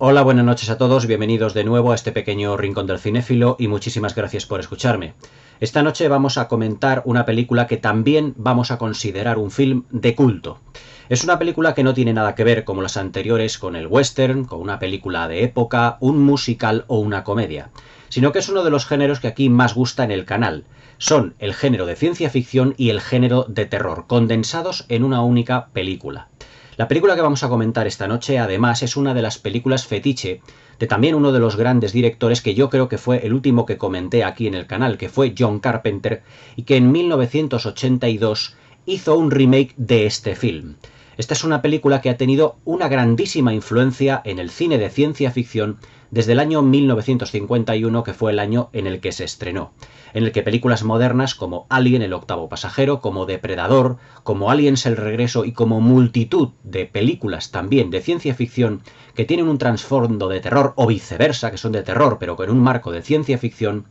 Hola, buenas noches a todos, bienvenidos de nuevo a este pequeño rincón del cinéfilo y muchísimas gracias por escucharme. Esta noche vamos a comentar una película que también vamos a considerar un film de culto. Es una película que no tiene nada que ver, como las anteriores, con el western, con una película de época, un musical o una comedia, sino que es uno de los géneros que aquí más gusta en el canal. Son el género de ciencia ficción y el género de terror, condensados en una única película. La película que vamos a comentar esta noche, además, es una de las películas fetiche de también uno de los grandes directores que yo creo que fue el último que comenté aquí en el canal, que fue John Carpenter, y que en 1982 hizo un remake de este film. Esta es una película que ha tenido una grandísima influencia en el cine de ciencia ficción desde el año 1951, que fue el año en el que se estrenó, en el que películas modernas como Alien, el octavo pasajero, como Depredador, como Aliens, el regreso y como multitud de películas también de ciencia ficción que tienen un trasfondo de terror o viceversa, que son de terror pero con un marco de ciencia ficción,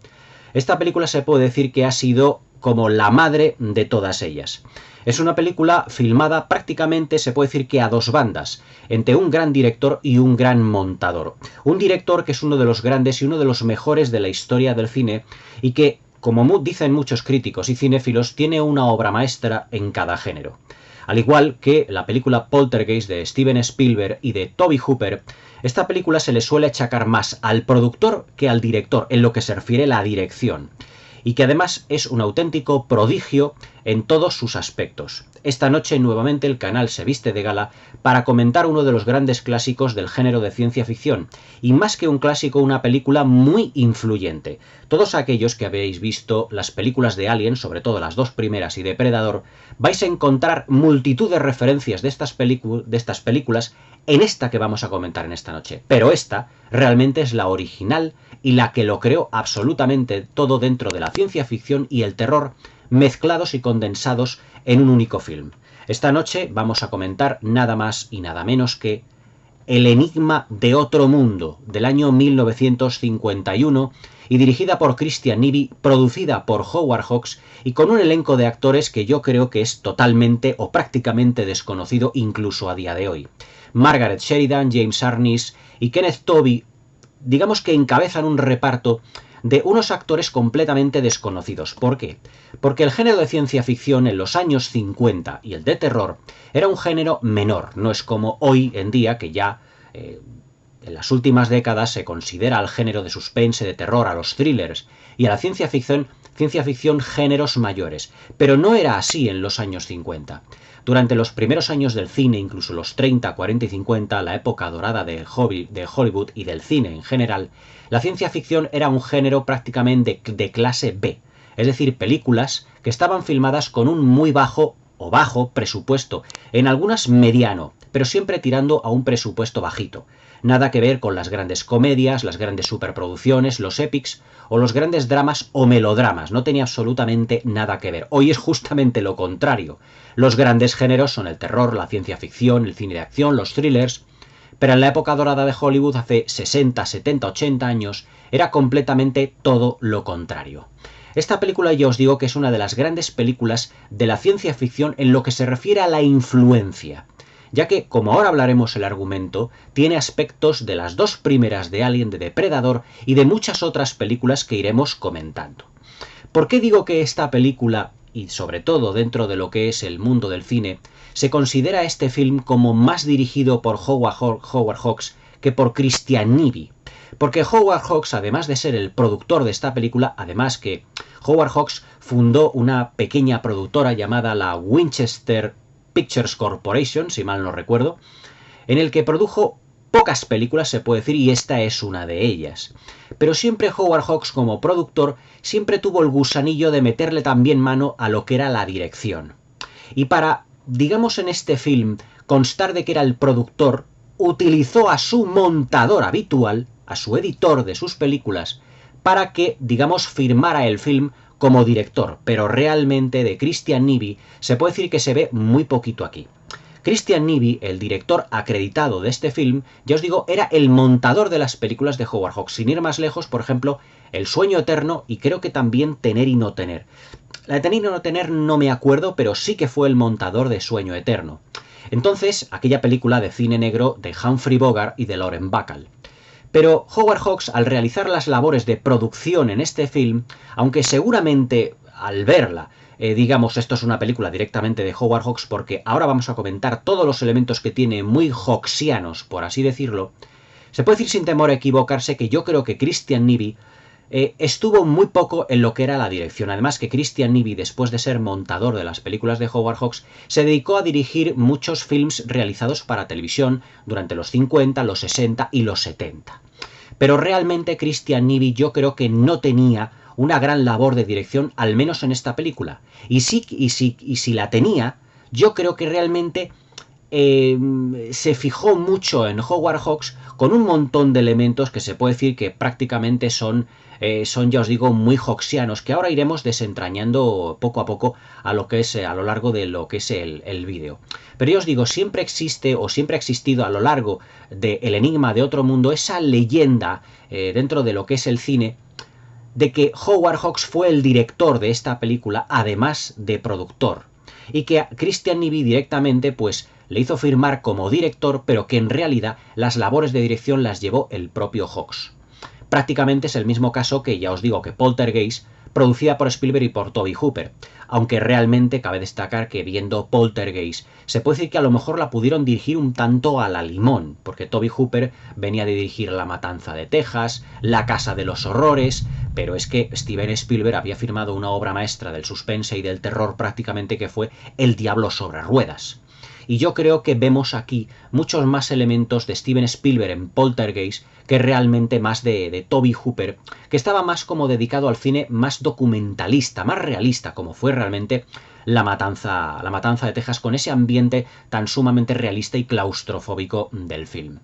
esta película se puede decir que ha sido como la madre de todas ellas. Es una película filmada prácticamente, se puede decir que a dos bandas, entre un gran director y un gran montador. Un director que es uno de los grandes y uno de los mejores de la historia del cine y que, como dicen muchos críticos y cinéfilos, tiene una obra maestra en cada género. Al igual que la película Poltergeist de Steven Spielberg y de Tobe Hooper, esta película se le suele achacar más al productor que al director en lo que se refiere a la dirección, y que además es un auténtico prodigio en todos sus aspectos. Esta noche nuevamente el canal se viste de gala para comentar uno de los grandes clásicos del género de ciencia ficción, y más que un clásico, una película muy influyente. Todos aquellos que habéis visto las películas de Alien, sobre todo las dos primeras y Depredador, vais a encontrar multitud de referencias de estas películas en esta que vamos a comentar en esta noche. Pero esta realmente es la original y la que lo creó absolutamente todo dentro de la ciencia ficción y el terror mezclados y condensados en un único film. Esta noche vamos a comentar nada más y nada menos que El enigma de otro mundo, del año 1951, y dirigida por Christian Nyby, producida por Howard Hawks y con un elenco de actores que yo creo que es totalmente o prácticamente desconocido incluso a día de hoy. Margaret Sheridan, James Arness y Kenneth Tobey, digamos que encabezan un reparto de unos actores completamente desconocidos. ¿Por qué? Porque el género de ciencia ficción en los años 50 y el de terror era un género menor, no es como hoy en día que ya en las últimas décadas se considera al género de suspense, de terror, a los thrillers y a la ciencia ficción géneros mayores, pero no era así en los años 50. Durante los primeros años del cine, incluso los 30, 40 y 50, la época dorada de Hollywood y del cine en general, la ciencia ficción era un género prácticamente de clase B, es decir, películas que estaban filmadas con un muy bajo o bajo presupuesto, en algunas mediano, pero siempre tirando a un presupuesto bajito. Nada que ver con las grandes comedias, las grandes superproducciones, los epics o los grandes dramas o melodramas. No tenía absolutamente nada que ver. Hoy es justamente lo contrario. Los grandes géneros son el terror, la ciencia ficción, el cine de acción, los thrillers. Pero en la época dorada de Hollywood, hace 60, 70, 80 años, era completamente todo lo contrario. Esta película ya os digo que es una de las grandes películas de la ciencia ficción en lo que se refiere a la influencia, ya que, como ahora hablaremos el argumento, tiene aspectos de las dos primeras de Alien, de Depredador y de muchas otras películas que iremos comentando. ¿Por qué digo que esta película, y sobre todo dentro de lo que es el mundo del cine, se considera este film como más dirigido por Howard Hawks que por Christian Nyby? Porque Howard Hawks, además de ser el productor de esta película, además que Howard Hawks fundó una pequeña productora llamada la Winchester Pictures Corporation, si mal no recuerdo, en el que produjo pocas películas, se puede decir, y esta es una de ellas. Pero siempre Howard Hawks, como productor, siempre tuvo el gusanillo de meterle también mano a lo que era la dirección. Y para, digamos, en este film, constar de que era el productor, utilizó a su montador habitual, a su editor de sus películas, para que, digamos, firmara el film como director, pero realmente de Christian Nyby se puede decir que se ve muy poquito aquí. Christian Nyby, el director acreditado de este film, ya os digo, era el montador de las películas de Howard Hawks. Sin ir más lejos, por ejemplo, El sueño eterno y creo que también Tener y no tener. La de Tener y no tener no me acuerdo, pero sí que fue el montador de Sueño eterno. Entonces, aquella película de cine negro de Humphrey Bogart y de Lauren Bacall. Pero Howard Hawks, al realizar las labores de producción en este film, aunque seguramente al verla, digamos, esto es una película directamente de Howard Hawks, porque ahora vamos a comentar todos los elementos que tiene muy hawksianos, por así decirlo, se puede decir sin temor a equivocarse que yo creo que Christian Nyby estuvo muy poco en lo que era la dirección. Además que Christian Nyby, después de ser montador de las películas de Howard Hawks, se dedicó a dirigir muchos films realizados para televisión durante los 50, los 60 y los 70. Pero realmente Christian Nyby yo creo que no tenía una gran labor de dirección, al menos en esta película. Y si la tenía, yo creo que realmente se fijó mucho en Howard Hawks con un montón de elementos que se puede decir que prácticamente son, ya os digo, muy hawksianos, que ahora iremos desentrañando poco a poco a lo que es a lo largo de lo que es el vídeo. Pero yo os digo, siempre existe o siempre ha existido a lo largo de El enigma de otro mundo esa leyenda dentro de lo que es el cine, de que Howard Hawks fue el director de esta película, además de productor, y que a Christian Nyby directamente pues le hizo firmar como director, pero que en realidad las labores de dirección las llevó el propio Hawks. Prácticamente es el mismo caso que ya os digo que Poltergeist, producida por Spielberg y por Tobe Hooper, aunque realmente cabe destacar que viendo Poltergeist se puede decir que a lo mejor la pudieron dirigir un tanto a la limón, porque Tobe Hooper venía de dirigir La matanza de Texas, La casa de los horrores, pero es que Steven Spielberg había firmado una obra maestra del suspense y del terror prácticamente que fue El diablo sobre ruedas. Y yo creo que vemos aquí muchos más elementos de Steven Spielberg en Poltergeist que realmente más de Tobe Hooper, que estaba más como dedicado al cine más documentalista, más realista, como fue realmente La matanza de Texas, con ese ambiente tan sumamente realista y claustrofóbico del film.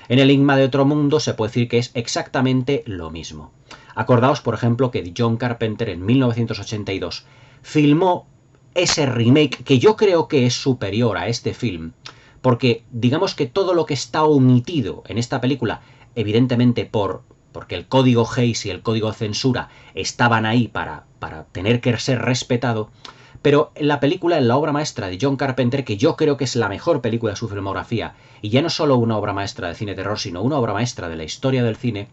En El enigma de otro mundo se puede decir que es exactamente lo mismo. Acordaos, por ejemplo, que John Carpenter en 1982 filmó ese remake que yo creo que es superior a este film, porque digamos que todo lo que está omitido en esta película, evidentemente porque el código Hays y el código de censura estaban ahí para tener que ser respetado, pero en la película, en la obra maestra de John Carpenter, que yo creo que es la mejor película de su filmografía, y ya no solo una obra maestra de cine terror, sino una obra maestra de la historia del cine,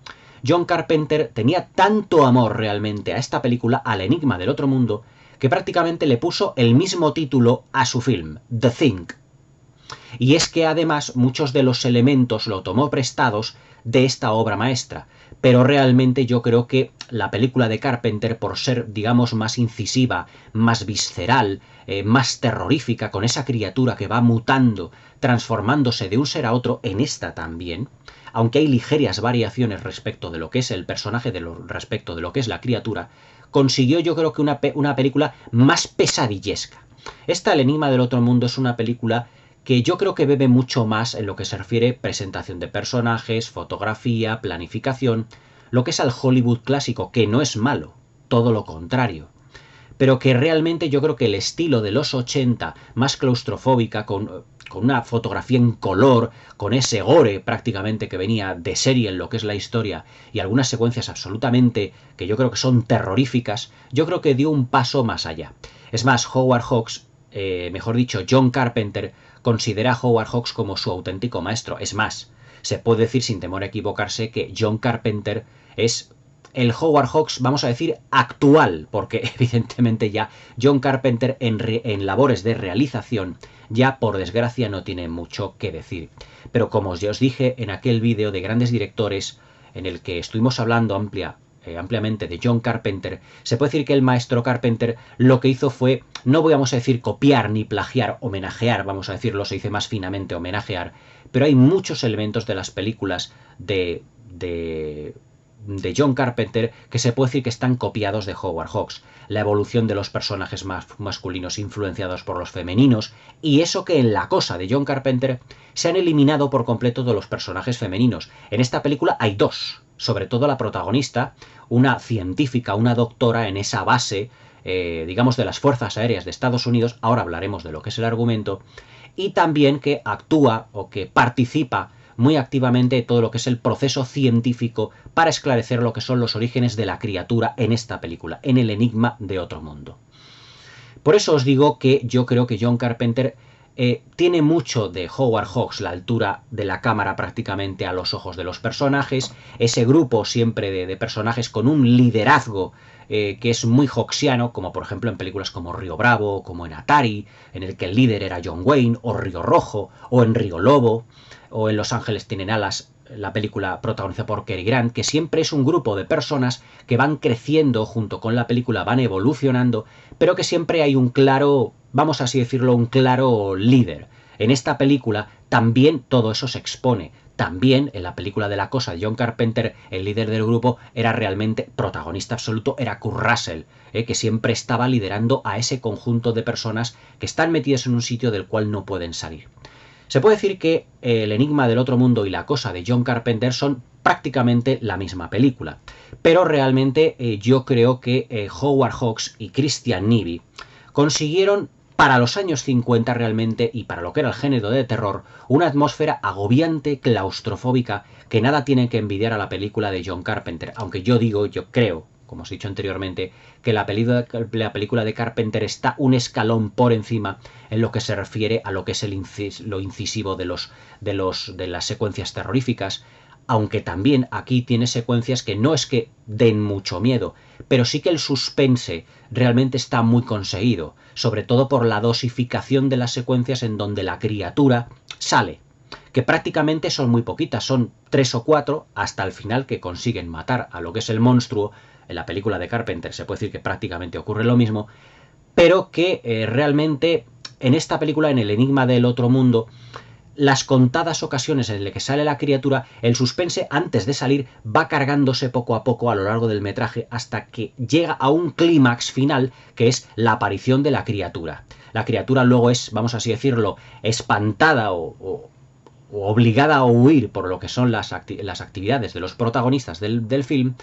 John Carpenter tenía tanto amor realmente a esta película, al enigma del otro mundo, que prácticamente le puso el mismo título a su film, The Thing. Y es que además muchos de los elementos lo tomó prestados de esta obra maestra, pero realmente yo creo que la película de Carpenter, por ser, digamos, más incisiva, más visceral, más terrorífica, con esa criatura que va mutando, transformándose de un ser a otro, en esta también, aunque hay ligeras variaciones respecto de lo que es el personaje, respecto de lo que es la criatura, consiguió yo creo que una película más pesadillesca. Esta, El enigma del otro mundo, es una película que yo creo que bebe mucho más en lo que se refiere a presentación de personajes, fotografía, planificación, lo que es al Hollywood clásico, que no es malo, todo lo contrario, pero que realmente yo creo que el estilo de los 80, más claustrofóbica, con una fotografía en color, con ese gore prácticamente que venía de serie en lo que es la historia, y algunas secuencias absolutamente que yo creo que son terroríficas, yo creo que dio un paso más allá. Es más, Howard Hawks, mejor dicho, John Carpenter, considera a Howard Hawks como su auténtico maestro. Es más, se puede decir sin temor a equivocarse que John Carpenter es el Howard Hawks, vamos a decir, actual, porque evidentemente ya John Carpenter en labores de realización ya por desgracia no tiene mucho que decir. Pero como ya os dije en aquel vídeo de grandes directores en el que estuvimos hablando ampliamente de John Carpenter, se puede decir que el maestro Carpenter lo que hizo fue, no vamos a decir copiar ni plagiar, homenajear, vamos a decirlo, se dice más finamente homenajear, pero hay muchos elementos de las películas de John Carpenter que se puede decir que están copiados de Howard Hawks. La evolución de los personajes más masculinos influenciados por los femeninos, y eso que en La cosa de John Carpenter se han eliminado por completo de los personajes femeninos. En esta película hay dos, sobre todo la protagonista, una científica, una doctora en esa base, digamos, de las Fuerzas Aéreas de Estados Unidos, ahora hablaremos de lo que es el argumento, y también que actúa o que participa muy activamente todo lo que es el proceso científico para esclarecer lo que son los orígenes de la criatura en esta película, en El enigma de otro mundo. Por eso os digo que yo creo que John Carpenter tiene mucho de Howard Hawks, la altura de la cámara prácticamente a los ojos de los personajes, ese grupo siempre de personajes con un liderazgo que es muy hawksiano, como por ejemplo en películas como Río Bravo, como en Atari, en el que el líder era John Wayne, o Río Rojo, o en Río Lobo, o en Los Ángeles Tienen Alas, la película protagonizada por Cary Grant, que siempre es un grupo de personas que van creciendo junto con la película, van evolucionando, pero que siempre hay un claro, vamos así decirlo, un claro líder. En esta película también todo eso se expone. También en la película de La Cosa de John Carpenter, el líder del grupo era realmente protagonista absoluto, era Kurt Russell, que siempre estaba liderando a ese conjunto de personas que están metidas en un sitio del cual no pueden salir. Se puede decir que El Enigma del Otro Mundo y La Cosa de John Carpenter son prácticamente la misma película, pero realmente yo creo que Howard Hawks y Christian Nyby consiguieron para los años 50 realmente, y para lo que era el género de terror, una atmósfera agobiante, claustrofóbica, que nada tiene que envidiar a la película de John Carpenter, aunque yo creo, como os he dicho anteriormente, que la película de Carpenter está un escalón por encima en lo que se refiere a lo que es lo incisivo de las secuencias terroríficas, aunque también aquí tiene secuencias que no es que den mucho miedo, pero sí que el suspense realmente está muy conseguido, sobre todo por la dosificación de las secuencias en donde la criatura sale, que prácticamente son muy poquitas, son 3 o 4 hasta el final, que consiguen matar a lo que es el monstruo. En la película de Carpenter se puede decir que prácticamente ocurre lo mismo, pero que realmente en esta película, en El Enigma del Otro Mundo, las contadas ocasiones en las que sale la criatura, el suspense antes de salir va cargándose poco a poco a lo largo del metraje hasta que llega a un clímax final, que es la aparición de la criatura. La criatura luego es, vamos así decirlo, espantada o obligada a huir por lo que son las actividades de los protagonistas del film,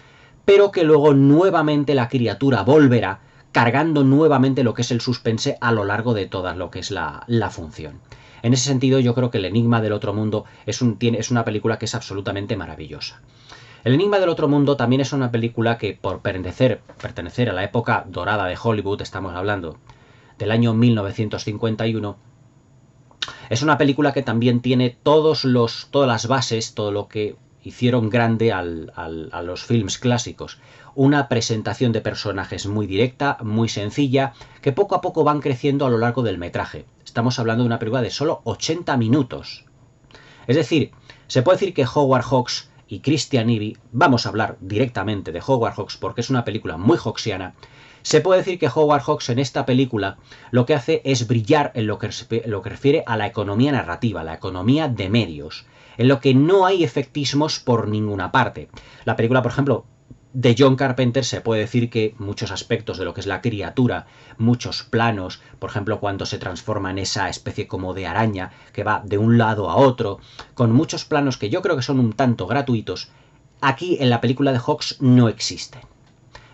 pero que luego nuevamente la criatura volverá cargando nuevamente lo que es el suspense a lo largo de toda lo que es la función. En ese sentido, yo creo que El Enigma del Otro Mundo es una película que es absolutamente maravillosa. El Enigma del Otro Mundo también es una película que, por pertenecer a la época dorada de Hollywood, estamos hablando del año 1951, es una película que también tiene todas las bases, todo lo que hicieron grande a los films clásicos. Una presentación de personajes muy directa, muy sencilla, que poco a poco van creciendo a lo largo del metraje. Estamos hablando de una película de solo 80 minutos. Es decir, se puede decir que Howard Hawks y Christian Nyby, vamos a hablar directamente de Howard Hawks porque es una película muy hawksiana, se puede decir que Howard Hawks en esta película lo que hace es brillar en lo que refiere a la economía narrativa, la economía de medios, en lo que no hay efectismos por ninguna parte. La película, por ejemplo, de John Carpenter se puede decir que muchos aspectos de lo que es la criatura, muchos planos, por ejemplo cuando se transforma en esa especie como de araña que va de un lado a otro, con muchos planos que yo creo que son un tanto gratuitos, aquí en la película de Hawks no existen.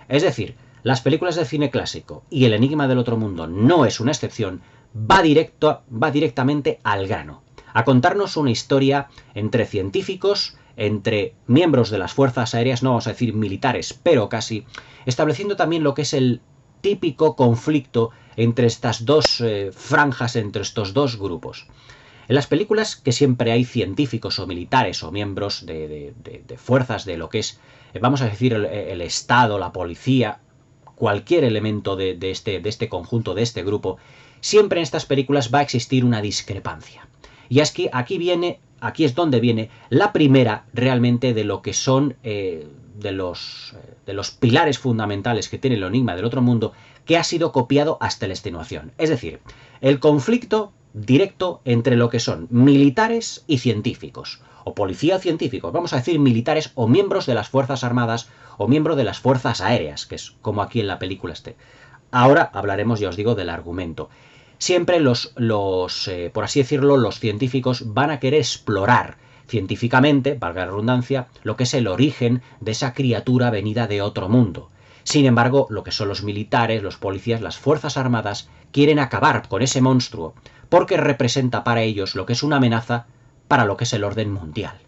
Es decir, las películas de cine clásico y El Enigma del Otro Mundo no es una excepción, va directamente al grano, a contarnos una historia entre científicos, entre miembros de las fuerzas aéreas, no vamos a decir militares, pero casi, estableciendo también lo que es el típico conflicto entre estas dos franjas, entre estos dos grupos. En las películas que siempre hay científicos o militares o miembros de fuerzas de lo que es, vamos a decir, el Estado, la policía, cualquier elemento de este conjunto, de este grupo, siempre en estas películas va a existir una discrepancia. Y es que aquí es donde viene la primera realmente de lo que son de los pilares fundamentales que tiene El Enigma del Otro Mundo, que ha sido copiado hasta la extenuación. Es decir, el conflicto directo entre lo que son militares y científicos, o policía científicos, vamos a decir militares o miembros de las Fuerzas Armadas o miembros de las Fuerzas Aéreas, que es como aquí en la película esté. Ahora hablaremos, ya os digo, del argumento. Siempre por así decirlo, los científicos van a querer explorar científicamente, valga la redundancia, lo que es el origen de esa criatura venida de otro mundo. Sin embargo, lo que son los militares, los policías, las Fuerzas Armadas, quieren acabar con ese monstruo, porque representa para ellos lo que es una amenaza para lo que es el orden mundial.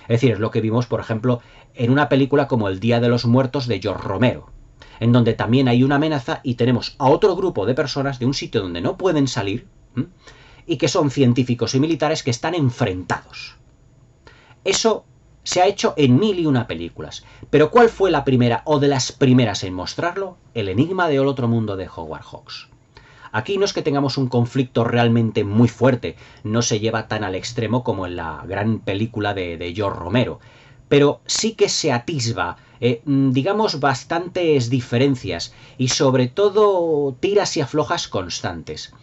Es decir, es lo que vimos, por ejemplo, en una película como El Día de los Muertos de George Romero, en donde también hay una amenaza y tenemos a otro grupo de personas de un sitio donde no pueden salir, y que son científicos y militares que están enfrentados. Eso se ha hecho en 1001 películas. Pero ¿cuál fue la primera o de las primeras en mostrarlo? El enigma del otro mundo de Howard Hawks. Aquí no es que tengamos un conflicto realmente muy fuerte, no se lleva tan al extremo como en la gran película de George Romero, pero sí que se atisba, digamos, bastantes diferencias y sobre todo tiras y aflojas constantes.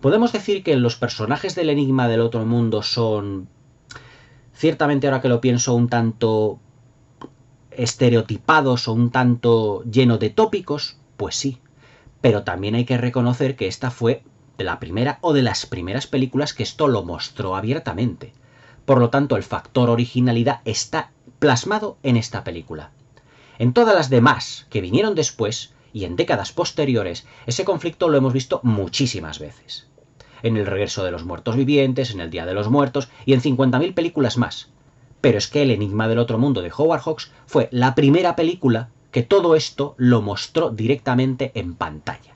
Podemos decir que los personajes del enigma del otro mundo son, ciertamente ahora que lo pienso, un tanto estereotipados o un tanto lleno de tópicos, pues sí. Pero también hay que reconocer que esta fue de la primera o de las primeras películas que esto lo mostró abiertamente. Por lo tanto, el factor originalidad está plasmado en esta película. En todas las demás que vinieron después y en décadas posteriores, ese conflicto lo hemos visto muchísimas veces. En El regreso de los muertos vivientes, en El día de los muertos y en 50.000 películas más. Pero es que El enigma del otro mundo de Howard Hawks fue la primera película que todo esto lo mostró directamente en pantalla.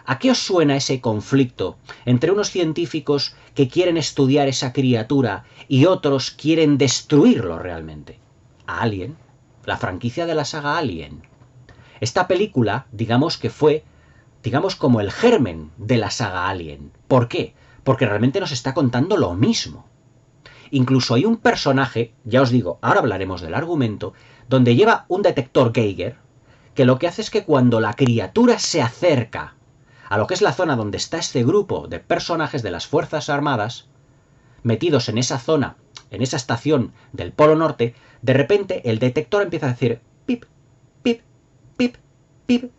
¿A qué os suena ese conflicto entre unos científicos que quieren estudiar esa criatura y otros quieren destruirlo realmente? A Alien, la franquicia de la saga Alien. Esta película, digamos que fue, como el germen de la saga Alien. ¿Por qué? Porque realmente nos está contando lo mismo. Incluso hay un personaje, ya os digo, ahora hablaremos del argumento, donde lleva un detector Geiger, que lo que hace es que cuando la criatura se acerca a lo que es la zona donde está este grupo de personajes de las Fuerzas Armadas, metidos en esa zona, en esa estación del Polo Norte, de repente el detector empieza a decir pip, pip, pip, pip.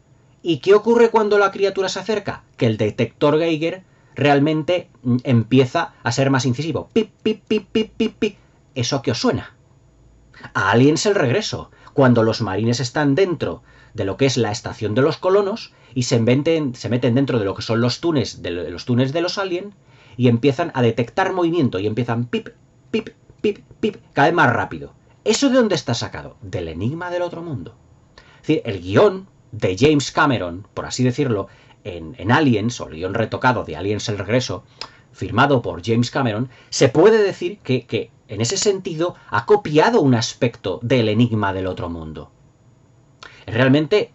¿Y qué ocurre cuando la criatura se acerca? Que el detector Geiger realmente empieza a ser más incisivo. Pip, pip, pip, pip, pip, pip. ¿Eso qué os suena? A Aliens el regreso, cuando los marines están dentro de lo que es la estación de los colonos y se meten dentro de lo que son los túneles de los aliens y empiezan a detectar movimiento y empiezan pip, pip, pip, pip, cada vez más rápido. ¿Eso de dónde está sacado? Del enigma del otro mundo. Es decir, el guión de James Cameron, por así decirlo, en Aliens, o el guión retocado de Aliens el regreso, firmado por James Cameron, se puede decir que en ese sentido ha copiado un aspecto del enigma del otro mundo. Realmente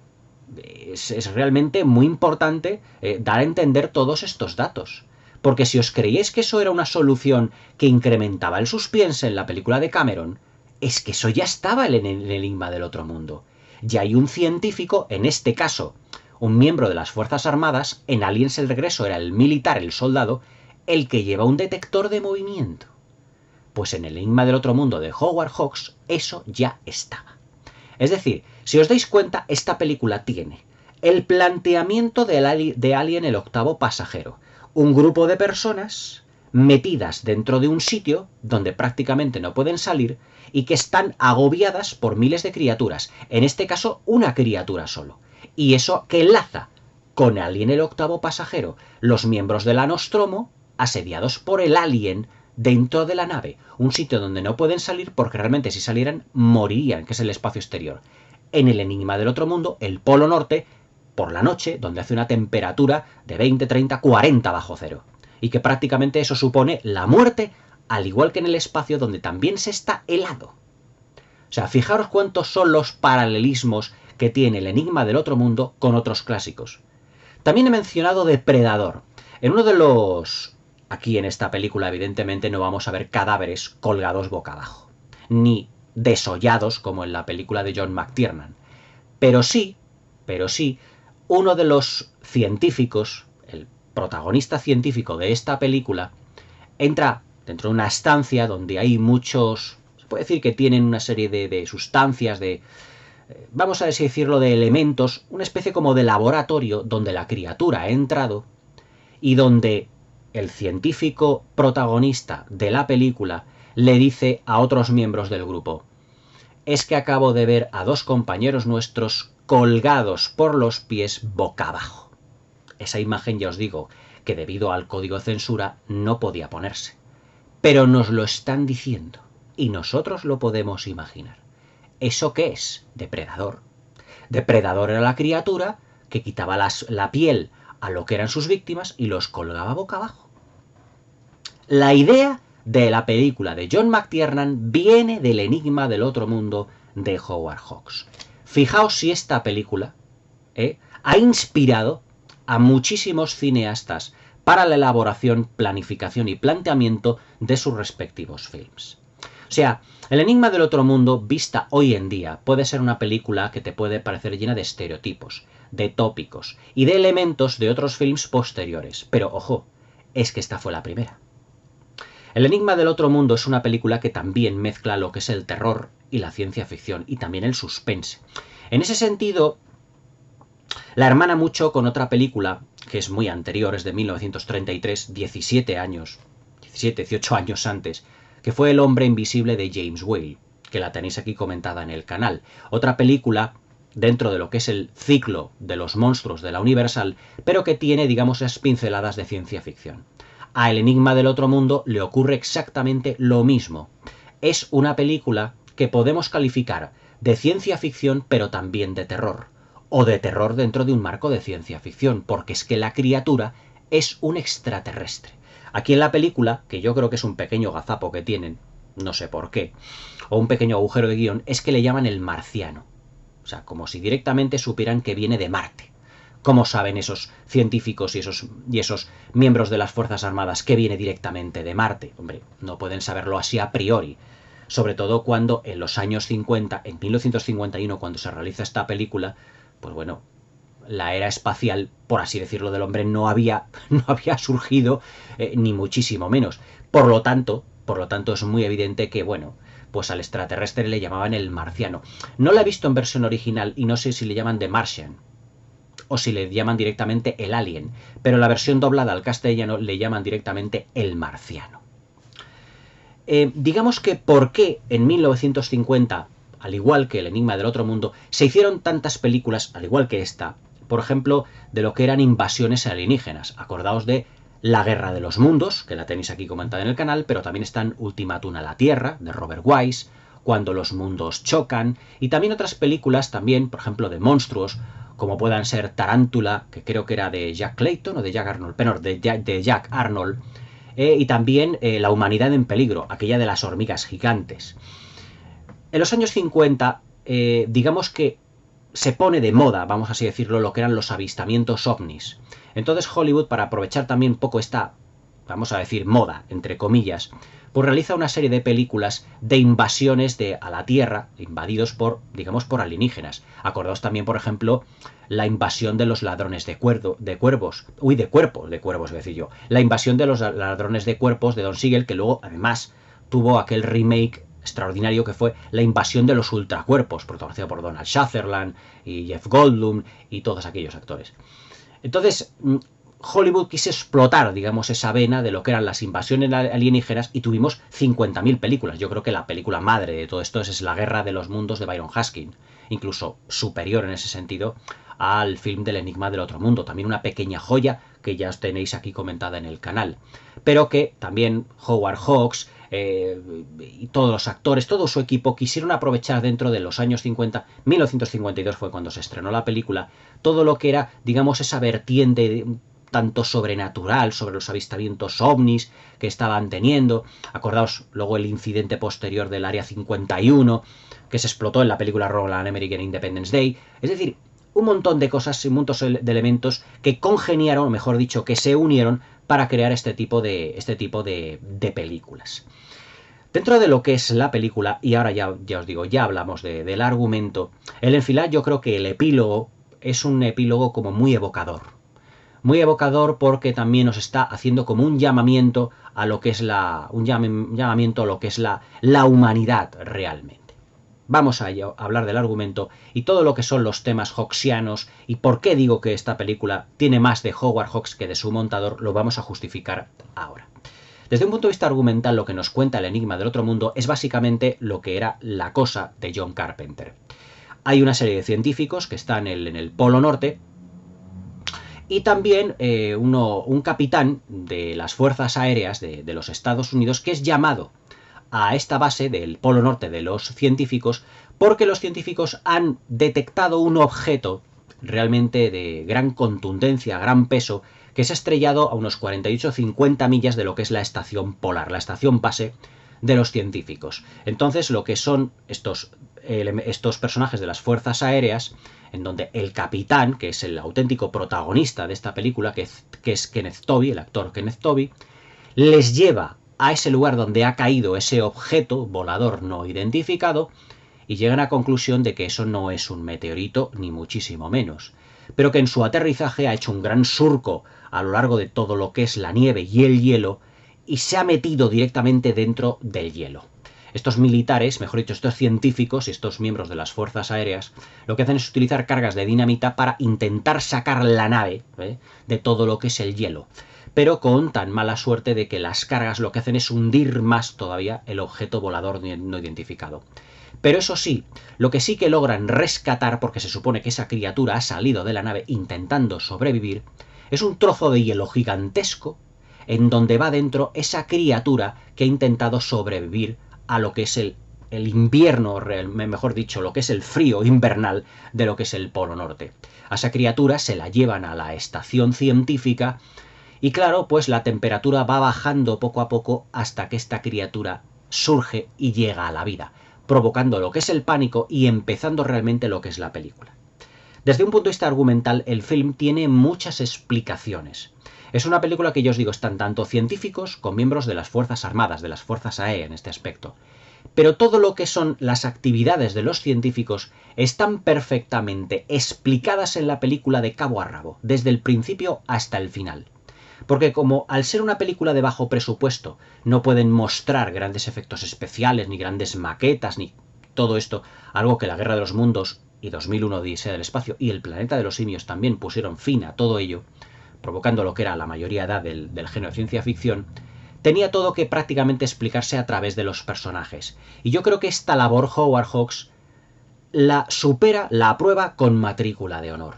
es realmente muy importante dar a entender todos estos datos. Porque si os creíais que eso era una solución que incrementaba el suspense en la película de Cameron, es que eso ya estaba en el enigma del otro mundo. Y hay un científico, en este caso, un miembro de las Fuerzas Armadas, en Aliens el regreso era el militar, el soldado, el que lleva un detector de movimiento. Pues en el enigma del otro mundo de Howard Hawks eso ya estaba. Es decir, si os dais cuenta, esta película tiene el planteamiento de Alien el octavo pasajero. Un grupo de personas metidas dentro de un sitio donde prácticamente no pueden salir y que están agobiadas por miles de criaturas. En este caso, una criatura solo. Y eso que enlaza con Alien el octavo pasajero, los miembros de la Nostromo asediados por el alien dentro de la nave, un sitio donde no pueden salir porque realmente si salieran morirían, que es el espacio exterior. En el enigma del otro mundo, el Polo Norte, por la noche, donde hace una temperatura de 20, 30, 40 bajo cero. Y que prácticamente eso supone la muerte, al igual que en el espacio donde también se está helado. O sea, fijaros cuántos son los paralelismos que tiene el enigma del otro mundo con otros clásicos. También he mencionado Depredador. En uno de los... Aquí en esta película evidentemente no vamos a ver cadáveres colgados boca abajo, ni desollados como en la película de John McTiernan. Pero sí, uno de los científicos, el protagonista científico de esta película, entra dentro de una estancia donde hay muchos... Se puede decir que tienen una serie de sustancias, vamos a decirlo, de elementos, una especie como de laboratorio donde la criatura ha entrado y donde el científico protagonista de la película le dice a otros miembros del grupo: es que acabo de ver a dos compañeros nuestros colgados por los pies boca abajo. Esa imagen, ya os digo, que debido al código de censura no podía ponerse. Pero nos lo están diciendo y nosotros lo podemos imaginar. ¿Eso qué es? Depredador. Depredador era la criatura que quitaba la piel a lo que eran sus víctimas y los colgaba boca abajo. La idea de la película de John McTiernan viene del Enigma del Otro Mundo de Howard Hawks. Fijaos si esta película ha inspirado a muchísimos cineastas para la elaboración, planificación y planteamiento de sus respectivos films. O sea, El Enigma del Otro Mundo, vista hoy en día, puede ser una película que te puede parecer llena de estereotipos, de tópicos y de elementos de otros films posteriores. Pero, ojo, es que esta fue la primera. El Enigma del Otro Mundo es una película que también mezcla lo que es el terror y la ciencia ficción, y también el suspense. En ese sentido, la hermana mucho con otra película que es muy anterior, es de 1933, 17 años, 17, 18 años antes, que fue El hombre invisible de James Whale, que la tenéis aquí comentada en el canal. Otra película dentro de lo que es el ciclo de los monstruos de la Universal, pero que tiene, digamos, esas pinceladas de ciencia ficción. A El Enigma del Otro Mundo le ocurre exactamente lo mismo. Es una película que podemos calificar de ciencia ficción, pero también de terror. O de terror dentro de un marco de ciencia ficción, porque es que la criatura es un extraterrestre. Aquí en la película, que yo creo que es un pequeño gazapo que tienen, no sé por qué, o un pequeño agujero de guión, es que le llaman el marciano. O sea, como si directamente supieran que viene de Marte. ¿Cómo saben esos científicos y esos miembros de las Fuerzas Armadas que viene directamente de Marte? Hombre, no pueden saberlo así a priori. Sobre todo cuando en los años 50, en 1951, cuando se realiza esta película, pues bueno, la era espacial, por así decirlo, del hombre no había surgido, ni muchísimo menos. Por lo tanto, es muy evidente que, bueno, pues al extraterrestre le llamaban el marciano. No la he visto en versión original y no sé si le llaman The Martian o si le llaman directamente el alien, pero la versión doblada al castellano le llaman directamente el marciano. Digamos que por qué en 1950, al igual que El Enigma del Otro Mundo, se hicieron tantas películas, al igual que esta, por ejemplo, de lo que eran invasiones alienígenas. Acordaos de La Guerra de los Mundos, que la tenéis aquí comentada en el canal, pero también están Ultimátum a la Tierra, de Robert Wise, Cuando los mundos chocan, y también otras películas, también, por ejemplo, de monstruos, como puedan ser Tarántula, que creo que era de Jack Clayton o de Jack Arnold, pero de Jack Arnold, y también La humanidad en peligro, aquella de las hormigas gigantes. En los años 50, digamos que se pone de moda, vamos así decirlo, lo que eran los avistamientos ovnis. Entonces Hollywood, para aprovechar también un poco esta, vamos a decir, moda, entre comillas, pues realiza una serie de películas de invasiones a la Tierra, invadidos por, digamos, por alienígenas. Acordaos también, por ejemplo, la invasión de los ladrones de cuervos, de cuervos, voy a decir yo. La invasión de los ladrones de cuerpos de Don Siegel, que luego, además, tuvo aquel remake extraordinario que fue La invasión de los ultracuerpos, protagonizado por Donald Sutherland y Jeff Goldblum y todos aquellos actores. Entonces, Hollywood quiso explotar, digamos, esa vena de lo que eran las invasiones alienígenas y tuvimos 50.000 películas. Yo creo que la película madre de todo esto es La Guerra de los Mundos de Byron Haskin, incluso superior en ese sentido al film del Enigma del Otro Mundo. También una pequeña joya que ya os tenéis aquí comentada en el canal. Pero que también Howard Hawks y todos los actores, todo su equipo quisieron aprovechar dentro de los años 50, 1952 fue cuando se estrenó la película, todo lo que era, digamos, esa vertiente tanto sobrenatural, sobre los avistamientos ovnis que estaban teniendo. Acordaos luego el incidente posterior del Área 51, que se explotó en la película Roland American Independence Day. Es decir, un montón de cosas y un montón de elementos que congeniaron, o mejor dicho, que se unieron para crear este tipo de películas. Dentro de lo que es la película, y ahora ya os digo, ya hablamos del argumento, el enfilad, yo creo que el epílogo es un epílogo como muy evocador. Muy evocador porque también nos está haciendo como un llamamiento a lo que es llamamiento a lo que es la humanidad realmente. Vamos a hablar del argumento y todo lo que son los temas hawksianos y por qué digo que esta película tiene más de Howard Hawks que de su montador, lo vamos a justificar ahora. Desde un punto de vista argumental, lo que nos cuenta El Enigma del Otro Mundo es básicamente lo que era La Cosa de John Carpenter. Hay una serie de científicos que están en el Polo Norte y también un capitán de las Fuerzas Aéreas de los Estados Unidos que es llamado a esta base del Polo Norte de los científicos porque los científicos han detectado un objeto realmente de gran contundencia, gran peso, que se ha estrellado a unos 48-50 millas de lo que es la estación polar, la estación base de los científicos. Entonces, lo que son estos personajes de las fuerzas aéreas, en donde el capitán, que es el auténtico protagonista de esta película, que es Kenneth Tobey, el actor Kenneth Tobey, les lleva a ese lugar donde ha caído ese objeto volador no identificado y llegan a la conclusión de que eso no es un meteorito, ni muchísimo menos, pero que en su aterrizaje ha hecho un gran surco a lo largo de todo lo que es la nieve y el hielo y se ha metido directamente dentro del hielo. Estos militares, mejor dicho, estos científicos y estos miembros de las fuerzas aéreas, lo que hacen es utilizar cargas de dinamita para intentar sacar la nave de todo lo que es el hielo, pero con tan mala suerte de que las cargas lo que hacen es hundir más todavía el objeto volador no identificado. Pero eso sí, lo que sí que logran rescatar, porque se supone que esa criatura ha salido de la nave intentando sobrevivir, es un trozo de hielo gigantesco en donde va dentro esa criatura que ha intentado sobrevivir a lo que es el invierno, mejor dicho, lo que es el frío invernal de lo que es el Polo Norte. A esa criatura se la llevan a la estación científica y claro, pues la temperatura va bajando poco a poco hasta que esta criatura surge y llega a la vida, provocando lo que es el pánico y empezando realmente lo que es la película. Desde un punto de vista argumental, el film tiene muchas explicaciones. Es una película que yo os digo, están tanto científicos como miembros de las Fuerzas Armadas, de las Fuerzas aéreas en este aspecto. Pero todo lo que son las actividades de los científicos están perfectamente explicadas en la película de cabo a rabo, desde el principio hasta el final. Porque como al ser una película de bajo presupuesto, no pueden mostrar grandes efectos especiales, ni grandes maquetas, ni todo esto, algo que la Guerra de los Mundos y 2001 Odisea del Espacio y El Planeta de los Simios también pusieron fin a todo ello, provocando lo que era la mayoría edad del género de ciencia ficción, tenía todo que prácticamente explicarse a través de los personajes. Y yo creo que esta labor Howard Hawks la supera, la aprueba con matrícula de honor.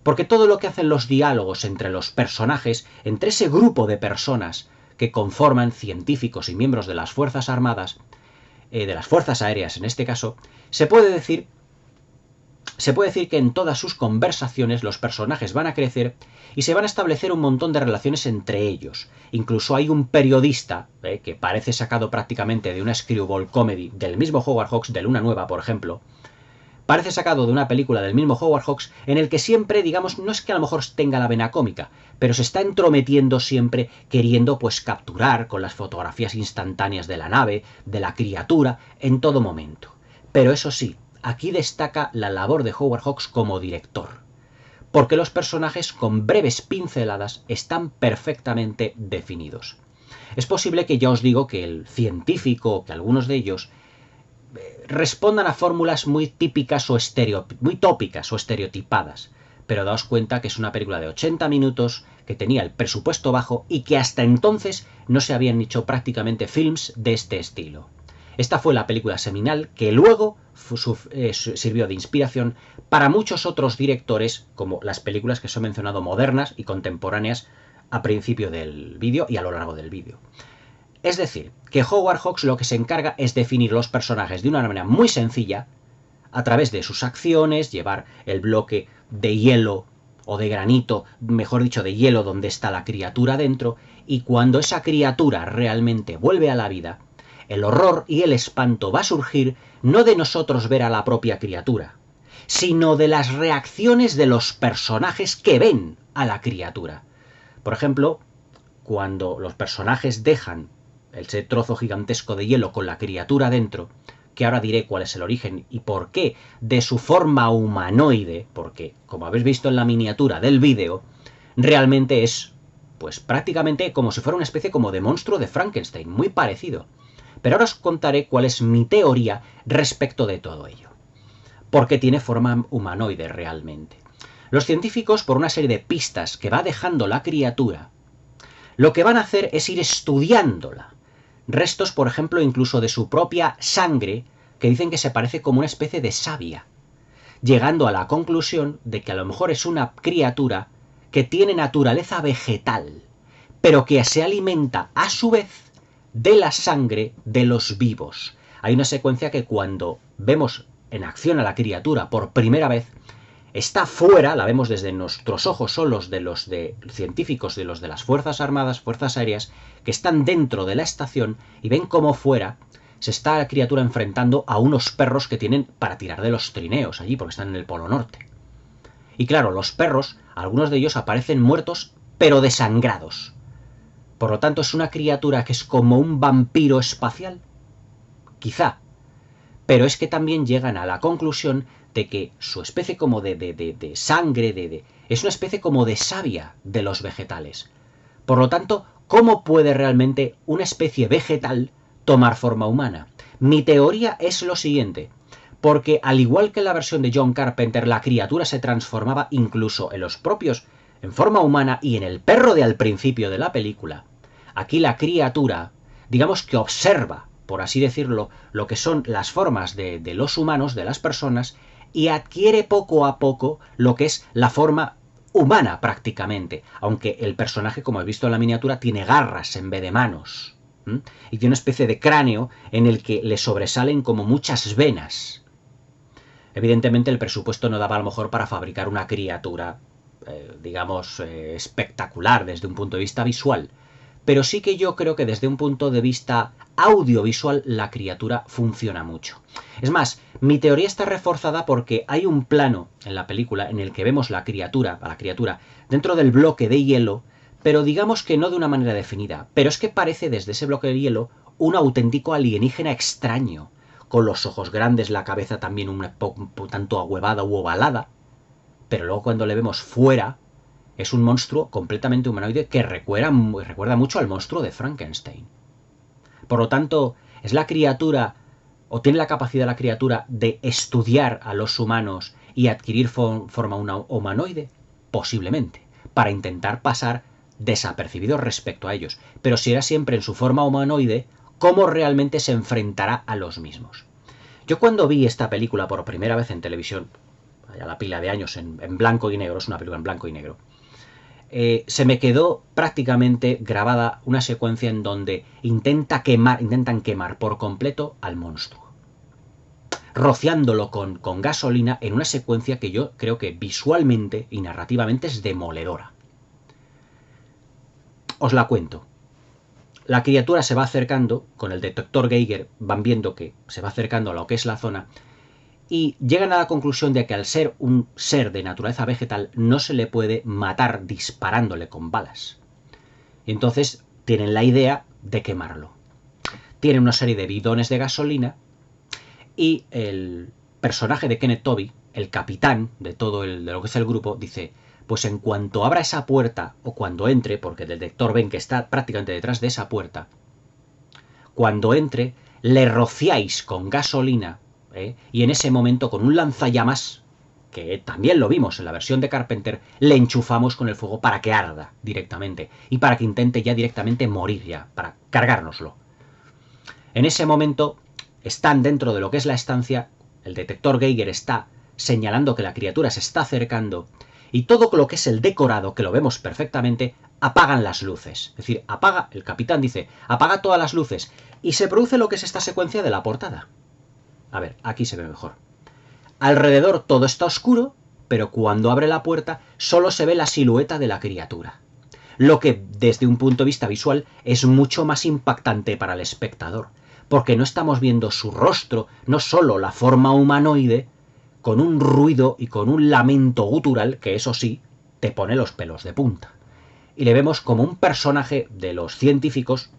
Porque todo lo que hacen los diálogos entre los personajes, entre ese grupo de personas que conforman científicos y miembros de las Fuerzas Armadas, de las Fuerzas Aéreas en este caso, se puede decir que en todas sus conversaciones los personajes van a crecer y se van a establecer un montón de relaciones entre ellos. Incluso hay un periodista que parece sacado prácticamente de una screwball comedy del mismo Howard Hawks, de Luna Nueva, por ejemplo. Parece sacado de una película del mismo Howard Hawks en el que siempre, digamos, no es que a lo mejor tenga la vena cómica, pero se está entrometiendo siempre queriendo pues capturar con las fotografías instantáneas de la nave, de la criatura, en todo momento. Pero eso sí, aquí destaca la labor de Howard Hawks como director, porque los personajes con breves pinceladas están perfectamente definidos. Es posible que ya os digo que el científico, que algunos de ellos respondan a fórmulas muy típicas o muy tópicas o estereotipadas, pero daos cuenta que es una película de 80 minutos que tenía el presupuesto bajo y que hasta entonces no se habían hecho prácticamente films de este estilo. Esta fue la película seminal que luego sirvió de inspiración para muchos otros directores, como las películas que os he mencionado modernas y contemporáneas a principio del vídeo y a lo largo del vídeo. Es decir, que Howard Hawks lo que se encarga es definir los personajes de una manera muy sencilla, a través de sus acciones, llevar el bloque de hielo o de granito, mejor dicho de hielo, donde está la criatura dentro, y cuando esa criatura realmente vuelve a la vida, el horror y el espanto va a surgir no de nosotros ver a la propia criatura, sino de las reacciones de los personajes que ven a la criatura. Por ejemplo, cuando los personajes dejan ese trozo gigantesco de hielo con la criatura dentro, que ahora diré cuál es el origen y por qué de su forma humanoide, porque, como habéis visto en la miniatura del vídeo, realmente es, pues prácticamente como si fuera una especie como de monstruo de Frankenstein, muy parecido. Pero ahora os contaré cuál es mi teoría respecto de todo ello. Porque tiene forma humanoide realmente. Los científicos, por una serie de pistas que va dejando la criatura, lo que van a hacer es ir estudiándola. Restos, por ejemplo, incluso de su propia sangre, que dicen que se parece como una especie de savia, llegando a la conclusión de que a lo mejor es una criatura que tiene naturaleza vegetal, pero que se alimenta a su vez de la sangre de los vivos. Hay una secuencia que cuando vemos en acción a la criatura por primera vez, está fuera, la vemos desde nuestros ojos, son los de científicos, de los de las Fuerzas Armadas, Fuerzas Aéreas, que están dentro de la estación y ven cómo fuera se está la criatura enfrentando a unos perros que tienen para tirar de los trineos allí, porque están en el Polo Norte. Y claro, los perros, algunos de ellos aparecen muertos, pero desangrados. Por lo tanto, es una criatura que es como un vampiro espacial. Quizá. Pero es que también llegan a la conclusión de que su especie como de sangre, es una especie como de savia de los vegetales. Por lo tanto, ¿cómo puede realmente una especie vegetal tomar forma humana? Mi teoría es lo siguiente, porque al igual que en la versión de John Carpenter, la criatura se transformaba incluso en los propios en forma humana y en el perro de al principio de la película, aquí la criatura, digamos que observa, por así decirlo, lo que son las formas de los humanos, de las personas, y adquiere poco a poco lo que es la forma humana prácticamente, aunque el personaje, como he visto en la miniatura, tiene garras en vez de manos, y tiene una especie de cráneo en el que le sobresalen como muchas venas. Evidentemente el presupuesto no daba a lo mejor para fabricar una criatura, digamos, espectacular desde un punto de vista visual, pero sí que yo creo que desde un punto de vista audiovisual la criatura funciona mucho. Es más, mi teoría está reforzada porque hay un plano en la película en el que vemos a la criatura dentro del bloque de hielo, pero digamos que no de una manera definida, pero es que parece desde ese bloque de hielo un auténtico alienígena extraño, con los ojos grandes, la cabeza también un tanto ahuevada u ovalada, pero luego cuando le vemos fuera, es un monstruo completamente humanoide que recuerda mucho al monstruo de Frankenstein. Por lo tanto, es la criatura, o tiene la capacidad la criatura de estudiar a los humanos y adquirir forma humanoide, posiblemente, para intentar pasar desapercibido respecto a ellos. Pero si era siempre en su forma humanoide, ¿cómo realmente se enfrentará a los mismos? Yo cuando vi esta película por primera vez en televisión, a la pila de años, en blanco y negro, es una película en blanco y negro, se me quedó prácticamente grabada una secuencia en donde intentan quemar por completo al monstruo, rociándolo con gasolina en una secuencia que yo creo que visualmente y narrativamente es demoledora. Os la cuento. La criatura se va acercando, con el detector Geiger van viendo que se va acercando a lo que es la zona, y llegan a la conclusión de que al ser un ser de naturaleza vegetal no se le puede matar disparándole con balas. Y entonces tienen la idea de quemarlo. Tienen una serie de bidones de gasolina y el personaje de Kenneth Tobey, el capitán de de lo que es el grupo, dice: pues en cuanto abra esa puerta o cuando entre, porque el detector ven que está prácticamente detrás de esa puerta, cuando entre le rociáis con gasolina, y en ese momento con un lanzallamas, que también lo vimos en la versión de Carpenter, le enchufamos con el fuego para que arda directamente y para que intente ya directamente morir ya, para cargárnoslo. En ese momento están dentro de lo que es la estancia, el detector Geiger está señalando que la criatura se está acercando y todo lo que es el decorado, que lo vemos perfectamente, apagan las luces. Es decir, el capitán dice, apaga todas las luces, y se produce lo que es esta secuencia de la portada. A ver, aquí se ve mejor. Alrededor todo está oscuro, pero cuando abre la puerta solo se ve la silueta de la criatura. Lo que, desde un punto de vista visual, es mucho más impactante para el espectador, porque no estamos viendo su rostro, no solo la forma humanoide, con un ruido y con un lamento gutural que, eso sí, te pone los pelos de punta. Y le vemos como un personaje de los científicos,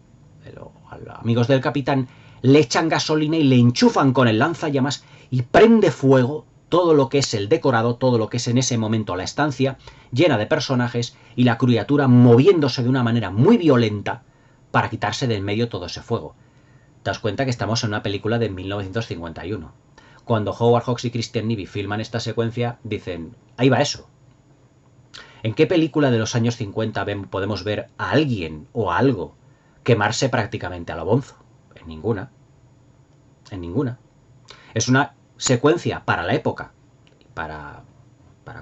de los amigos del capitán, le echan gasolina y le enchufan con el lanzallamas y prende fuego todo lo que es el decorado, todo lo que es en ese momento la estancia, llena de personajes y la criatura moviéndose de una manera muy violenta para quitarse del medio todo ese fuego. Te das cuenta que estamos en una película de 1951. Cuando Howard Hawks y Christian Nyby filman esta secuencia, dicen, ahí va eso. ¿En qué película de los años 50 podemos ver a alguien o a algo quemarse prácticamente a lo bonzo? En ninguna. En ninguna. Es una secuencia para la época, para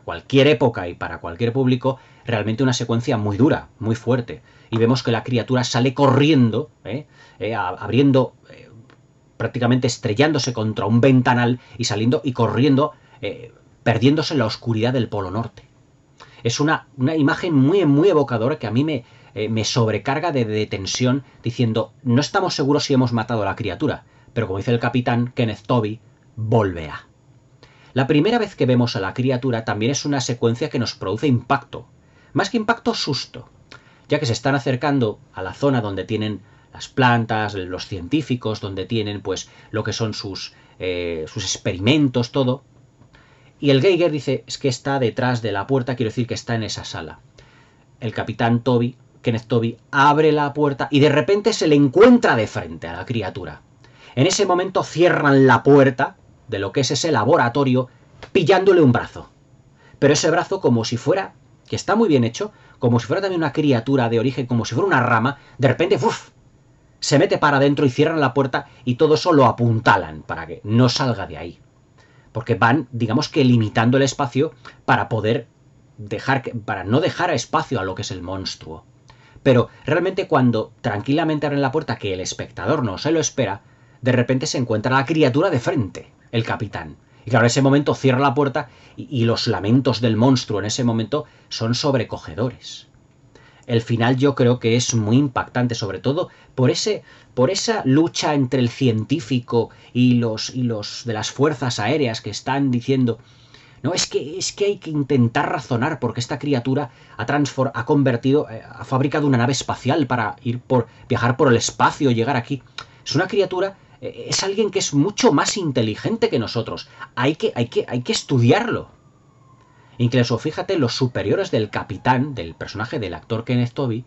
cualquier época y para cualquier público, realmente una secuencia muy dura, muy fuerte. Y vemos que la criatura sale corriendo, abriendo, prácticamente estrellándose contra un ventanal y saliendo y corriendo perdiéndose en la oscuridad del Polo Norte. Es una imagen muy, muy evocadora que a mí me sobrecarga de tensión, diciendo, no estamos seguros si hemos matado a la criatura, pero como dice el capitán Kenneth Tobey, volverá. La primera vez que vemos a la criatura también es una secuencia que nos produce impacto. Más que impacto, susto. Ya que se están acercando a la zona donde tienen las plantas, los científicos, donde tienen pues lo que son sus experimentos, todo. Y el Geiger dice, es que está detrás de la puerta, quiero decir que está en esa sala. El capitán Tobey, Kenneth Tobey, abre la puerta y de repente se le encuentra de frente a la criatura. En ese momento cierran la puerta de lo que es ese laboratorio, pillándole un brazo. Pero ese brazo, como si fuera, que está muy bien hecho, como si fuera también una criatura de origen, como si fuera una rama, de repente ¡uf!, se mete para adentro y cierran la puerta y todo eso lo apuntalan para que no salga de ahí. Porque van, digamos que limitando el espacio para poder para no dejar espacio a lo que es el monstruo. Pero realmente cuando tranquilamente abren la puerta, que el espectador no se lo espera, de repente se encuentra la criatura de frente, el capitán. Y claro, en ese momento cierra la puerta y los lamentos del monstruo en ese momento son sobrecogedores. El final yo creo que es muy impactante, sobre todo por esa lucha entre el científico y los de las fuerzas aéreas que están diciendo, no, es que hay que intentar razonar porque esta criatura ha fabricado una nave espacial para viajar por el espacio, llegar aquí. Es una criatura, es alguien que es mucho más inteligente que nosotros. Hay que estudiarlo. Incluso, fíjate, los superiores del capitán, del personaje del actor Kenneth Tobey,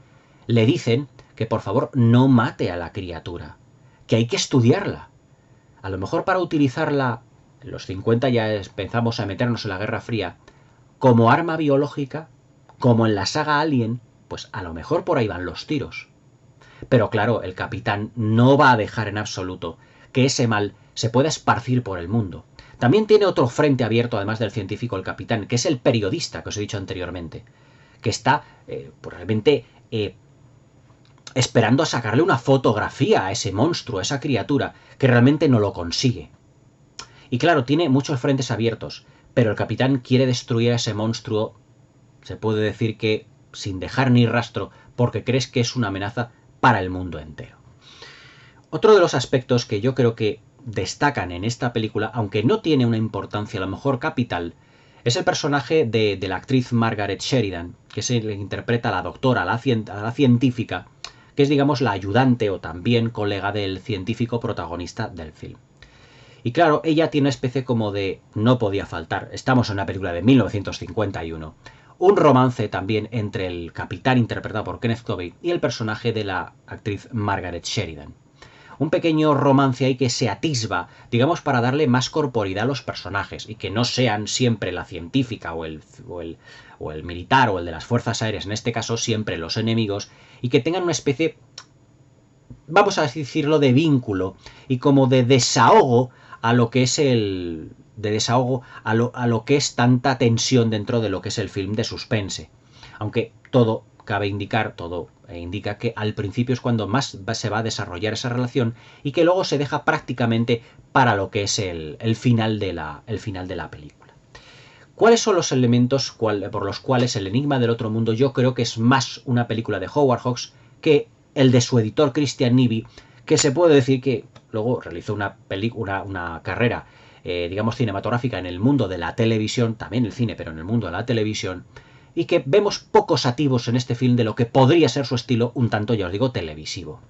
le dicen que por favor no mate a la criatura, que hay que estudiarla. A lo mejor para utilizarla, en los 50 ya empezamos a meternos en la Guerra Fría, como arma biológica, como en la saga Alien, pues a lo mejor por ahí van los tiros. Pero claro, el capitán no va a dejar en absoluto que ese mal se pueda esparcir por el mundo. También tiene otro frente abierto, además del científico, el capitán, que es el periodista que os he dicho anteriormente, que está pues realmente esperando a sacarle una fotografía a ese monstruo, a esa criatura, que realmente no lo consigue. Y claro, tiene muchos frentes abiertos, pero el capitán quiere destruir a ese monstruo, se puede decir que sin dejar ni rastro, porque crees que es una amenaza para el mundo entero. Otro de los aspectos que yo creo que destacan en esta película, aunque no tiene una importancia a lo mejor capital, es el personaje de la actriz Margaret Sheridan, que se le interpreta a la doctora, a la científica, que es, digamos, la ayudante o también colega del científico protagonista del film. Y claro, ella tiene una especie como de no podía faltar, estamos en una película de 1951, un romance también entre el capitán interpretado por Kenneth Tobey y el personaje de la actriz Margaret Sheridan. Un pequeño romance ahí que se atisba, digamos, para darle más corporidad a los personajes y que no sean siempre la científica o el militar o el de las fuerzas aéreas, en este caso siempre los enemigos, y que tengan una especie, vamos a decirlo, de vínculo y como de desahogo a lo que es a lo que es tanta tensión dentro de lo que es el film de suspense. Aunque todo indica que al principio es cuando más se va a desarrollar esa relación y que luego se deja prácticamente para lo que es el final de la película. ¿Cuáles son los elementos por los cuales El enigma del otro mundo yo creo que es más una película de Howard Hawks que el de su editor Christian Nivi, que se puede decir que luego realizó una carrera digamos cinematográfica en el mundo de la televisión, también el cine, pero en el mundo de la televisión, y que vemos pocos atisbos en este film de lo que podría ser su estilo un tanto, ya os digo, televisivo?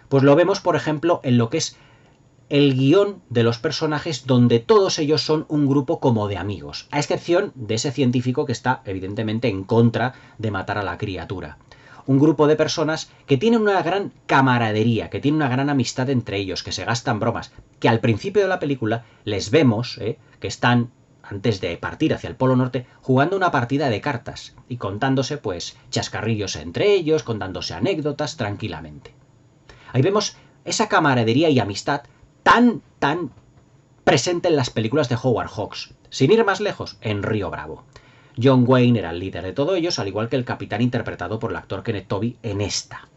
Pues lo vemos, por ejemplo, en lo que es el guión de los personajes, donde todos ellos son un grupo como de amigos, a excepción de ese científico que está evidentemente en contra de matar a la criatura. Un grupo de personas que tienen una gran camaradería, que tienen una gran amistad entre ellos, que se gastan bromas, que al principio de la película les vemos que están, antes de partir hacia el Polo Norte, jugando una partida de cartas y contándose pues chascarrillos entre ellos, contándose anécdotas tranquilamente. Ahí vemos esa camaradería y amistad tan presente en las películas de Howard Hawks. Sin ir más lejos, en Río Bravo. John Wayne era el líder de todos ellos, al igual que el capitán interpretado por el actor Kenneth Tobey en esta.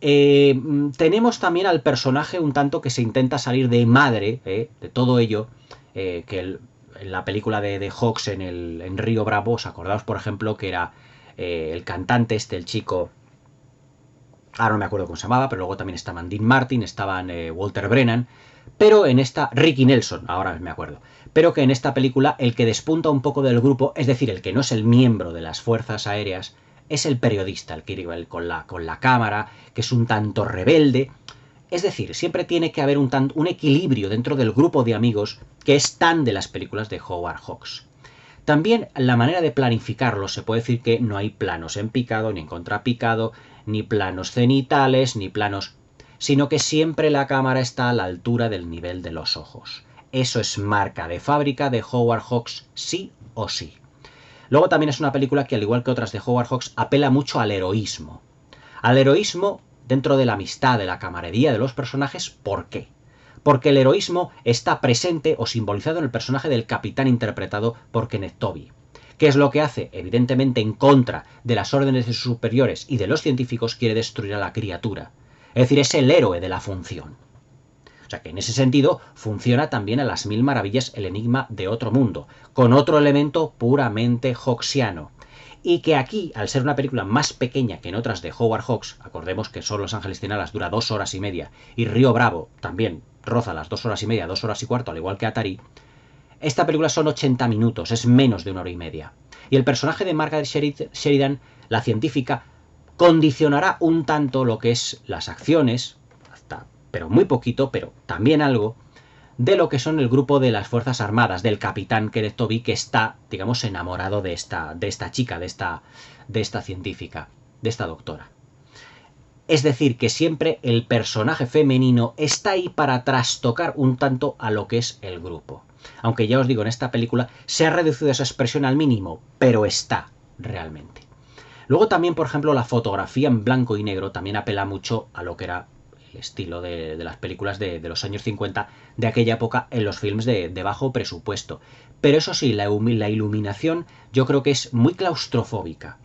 Tenemos también al personaje un tanto que se intenta salir de madre de todo ello, que en la película de Hawks en Río Bravo, os acordaos, por ejemplo, que era el cantante el chico, ahora no me acuerdo cómo se llamaba, pero luego también estaban Dean Martin, estaban Walter Brennan, pero en esta, Ricky Nelson, ahora me acuerdo, pero que en esta película el que despunta un poco del grupo, es decir, el que no es el miembro de las fuerzas aéreas, es el periodista, el que iba con la cámara, que es un tanto rebelde. Es decir, siempre tiene que haber un equilibrio dentro del grupo de amigos que es tan de las películas de Howard Hawks. También la manera de planificarlo, se puede decir que no hay planos en picado, ni en contrapicado, ni planos cenitales, ni planos, sino que siempre la cámara está a la altura del nivel de los ojos. Eso es marca de fábrica de Howard Hawks, sí o sí. Luego también es una película que, al igual que otras de Howard Hawks, apela mucho al heroísmo. Al heroísmo dentro de la amistad, de la camaradería de los personajes. ¿Por qué? Porque el heroísmo está presente o simbolizado en el personaje del capitán interpretado por Kenneth Tobey. ¿Qué es lo que hace? Evidentemente, en contra de las órdenes de sus superiores y de los científicos, quiere destruir a la criatura. Es decir, es el héroe de la función. O sea que en ese sentido funciona también a las mil maravillas el enigma de Otro Mundo, con otro elemento puramente hawksiano. Y que aquí, al ser una película más pequeña que en otras de Howard Hawks, acordemos que solo Los Ángeles Tiene Alas dura 2 horas y media, y Río Bravo también roza las 2 horas y media, 2 horas y cuarto, al igual que Atari, esta película son 80 minutos, es menos de 1 hora y media. Y el personaje de Margaret Sheridan, la científica, condicionará un tanto lo que es las acciones, pero muy poquito, pero también algo, de lo que son el grupo de las Fuerzas Armadas, del capitán Kenneth Tobey, que está, digamos, enamorado de esta chica, de esta científica, de esta doctora. Es decir, que siempre el personaje femenino está ahí para trastocar un tanto a lo que es el grupo. Aunque ya os digo, en esta película se ha reducido esa expresión al mínimo, pero está realmente. Luego también, por ejemplo, la fotografía en blanco y negro también apela mucho a lo que era el estilo de las películas de los años 50 de aquella época en los films de bajo presupuesto. Pero eso sí, la iluminación yo creo que es muy claustrofóbica.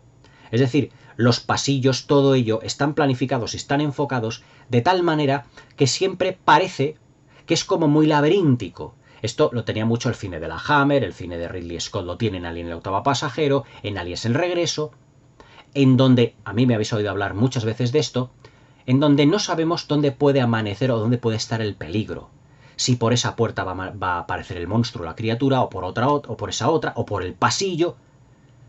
Es decir, los pasillos, todo ello, están planificados y están enfocados de tal manera que siempre parece que es como muy laberíntico. Esto lo tenía mucho el cine de la Hammer, el cine de Ridley Scott lo tiene en Alien el octavo pasajero, en Aliens el regreso, en donde, a mí me habéis oído hablar muchas veces de esto, en donde no sabemos dónde puede amanecer o dónde puede estar el peligro. Si por esa puerta va a aparecer el monstruo, la criatura, o por otra, o por esa otra, o por el pasillo.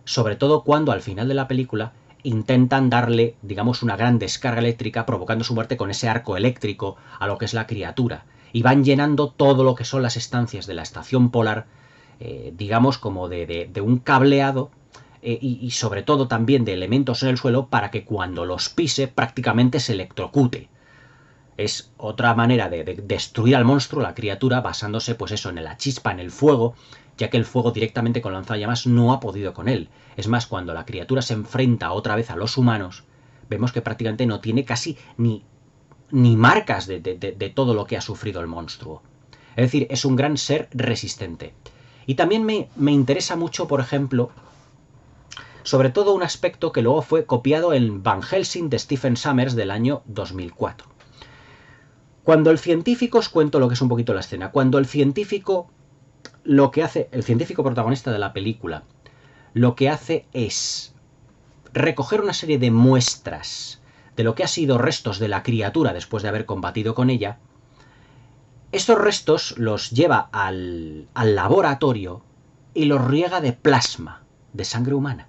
Sobre todo cuando al final de la película intentan darle, digamos, una gran descarga eléctrica, provocando su muerte con ese arco eléctrico a lo que es la criatura. Y van llenando todo lo que son las estancias de la estación polar, digamos, como de un cableado, y sobre todo también de elementos en el suelo para que cuando los pise prácticamente se electrocute. Es otra manera de destruir al monstruo, la criatura, basándose pues eso, en la chispa, en el fuego, ya que el fuego directamente con lanzallamas no ha podido con él. Es más, cuando la criatura se enfrenta otra vez a los humanos, vemos que prácticamente no tiene casi ni marcas de todo lo que ha sufrido el monstruo. Es decir, es un gran ser resistente. Y también me interesa mucho, por ejemplo, sobre todo un aspecto que luego fue copiado en Van Helsing de Stephen Sommers del año 2004. Cuando el científico, os cuento lo que es un poquito la escena, cuando el científico, lo que hace, el científico protagonista de la película, lo que hace es recoger una serie de muestras de lo que ha sido restos de la criatura después de haber combatido con ella. Estos restos los lleva al laboratorio y los riega de plasma, de sangre humana.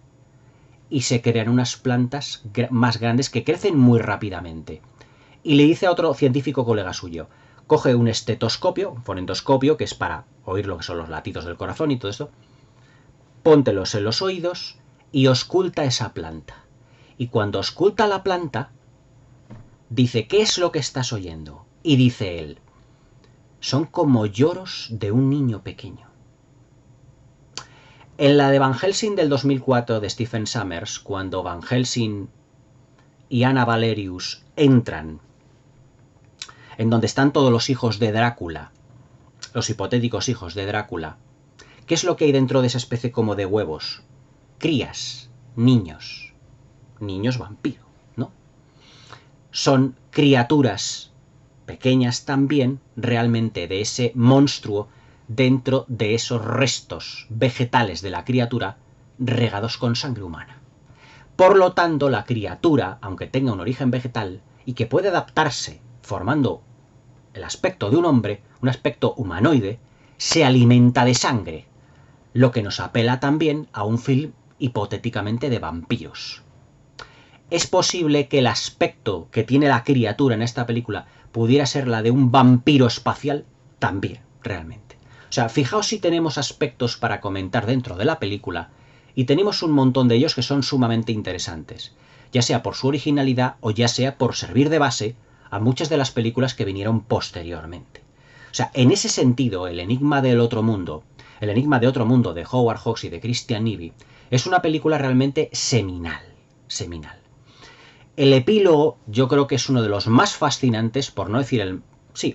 Y se crean unas plantas más grandes que crecen muy rápidamente. Y le dice a otro científico colega suyo, coge un estetoscopio, un fonendoscopio, que es para oír lo que son los latidos del corazón y todo esto, póntelos en los oídos y ausculta esa planta. Y cuando ausculta la planta, dice, ¿qué es lo que estás oyendo? Y dice él, son como lloros de un niño pequeño. En la de Van Helsing del 2004 de Stephen Sommers, cuando Van Helsing y Anna Valerius entran en donde están todos los hijos de Drácula, los hipotéticos hijos de Drácula, ¿qué es lo que hay dentro de esa especie como de huevos? Crías, niños vampiro, ¿no? Son criaturas pequeñas también, realmente, de ese monstruo dentro de esos restos vegetales de la criatura regados con sangre humana. Por lo tanto, la criatura, aunque tenga un origen vegetal y que puede adaptarse formando el aspecto de un hombre, un aspecto humanoide, se alimenta de sangre, lo que nos apela también a un film hipotéticamente de vampiros. Es posible que el aspecto que tiene la criatura en esta película pudiera ser la de un vampiro espacial también, realmente. O sea, fijaos si tenemos aspectos para comentar dentro de la película y tenemos un montón de ellos que son sumamente interesantes, ya sea por su originalidad o ya sea por servir de base a muchas de las películas que vinieron posteriormente. O sea, en ese sentido, El enigma del otro mundo, El enigma de otro mundo de Howard Hawks y de Christian Nyby, es una película realmente seminal. El epílogo yo creo que es uno de los más fascinantes, por no decir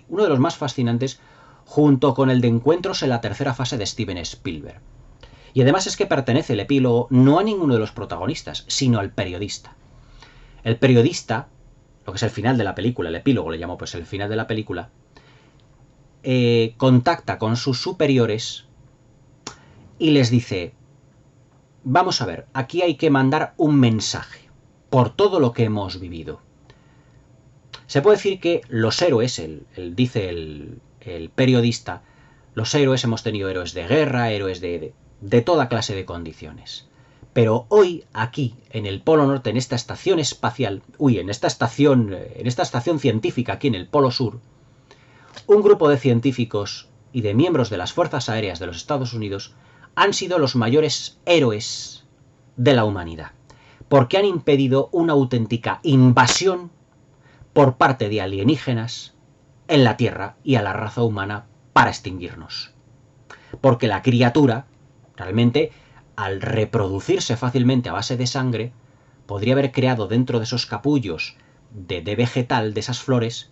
uno de los más fascinantes, junto con el de Encuentros en la tercera fase de Steven Spielberg. Y además es que pertenece el epílogo no a ninguno de los protagonistas, sino al periodista. El periodista, lo que es el final de la película, el epílogo le llamo pues el final de la película, contacta con sus superiores y les dice: vamos a ver, aquí hay que mandar un mensaje por todo lo que hemos vivido. Se puede decir que los héroes, dice el periodista, los héroes hemos tenido héroes de guerra, héroes de toda clase de condiciones. Pero hoy, aquí, en el Polo Norte, en esta estación espacial, en esta estación científica aquí en el Polo Sur, un grupo de científicos y de miembros de las Fuerzas Aéreas de los Estados Unidos han sido los mayores héroes de la humanidad, porque han impedido una auténtica invasión por parte de alienígenas en la Tierra y a la raza humana para extinguirnos. Porque la criatura, realmente, al reproducirse fácilmente a base de sangre, podría haber creado dentro de esos capullos de vegetal, de esas flores,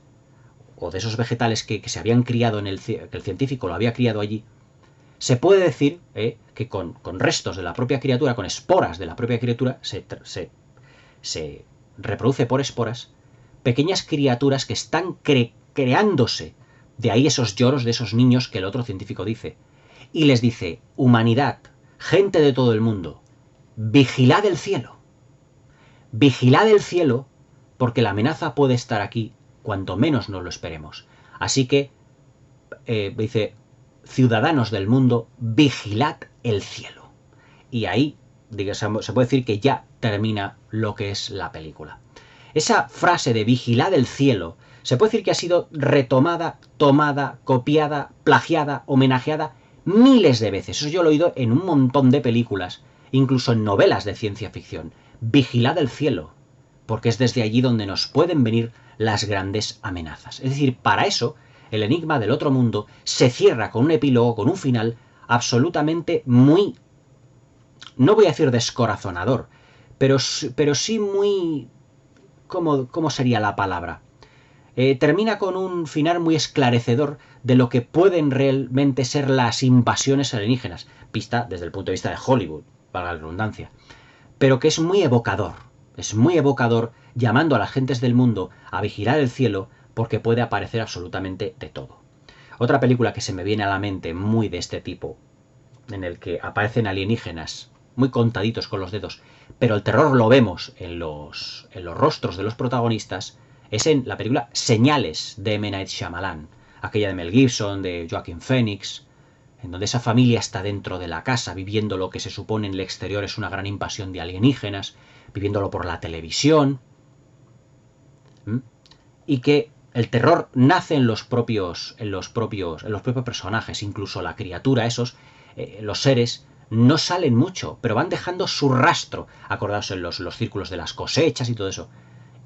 o de esos vegetales que se habían criado, que el científico lo había criado allí. Se puede decir que con restos de la propia criatura, con esporas de la propia criatura, se reproduce por esporas pequeñas criaturas que están creándose. De ahí esos lloros de esos niños que el otro científico dice. Y les dice: humanidad, gente de todo el mundo, vigilad el cielo. Vigilad el cielo, porque la amenaza puede estar aquí cuanto menos nos lo esperemos. Así que, dice: ciudadanos del mundo, vigilad el cielo. Y ahí, se puede decir que ya termina lo que es la película. Esa frase de vigilad el cielo se puede decir que ha sido retomada, tomada, copiada, plagiada, homenajeada miles de veces. Eso yo lo he oído en un montón de películas, incluso en novelas de ciencia ficción. Vigilad el cielo, porque es desde allí donde nos pueden venir las grandes amenazas. Es decir, para eso, El enigma del otro mundo se cierra con un epílogo, con un final absolutamente muy, no voy a decir descorazonador, pero sí muy, ¿cómo sería la palabra? Termina con un final muy esclarecedor de lo que pueden realmente ser las invasiones alienígenas, vista desde el punto de vista de Hollywood, valga la redundancia, pero que es muy evocador, llamando a las gentes del mundo a vigilar el cielo, porque puede aparecer absolutamente de todo. Otra película que se me viene a la mente muy de este tipo, en el que aparecen alienígenas muy contaditos con los dedos, pero el terror lo vemos en los rostros de los protagonistas, es en la película Señales de M. Night Shyamalan, aquella de Mel Gibson, de Joaquin Phoenix, en donde esa familia está dentro de la casa viviendo lo que se supone en el exterior es una gran invasión de alienígenas, viviéndolo por la televisión, y que el terror nace en los propios personajes, incluso la criatura, los seres, no salen mucho, pero van dejando su rastro, acordaos en los círculos de las cosechas y todo eso.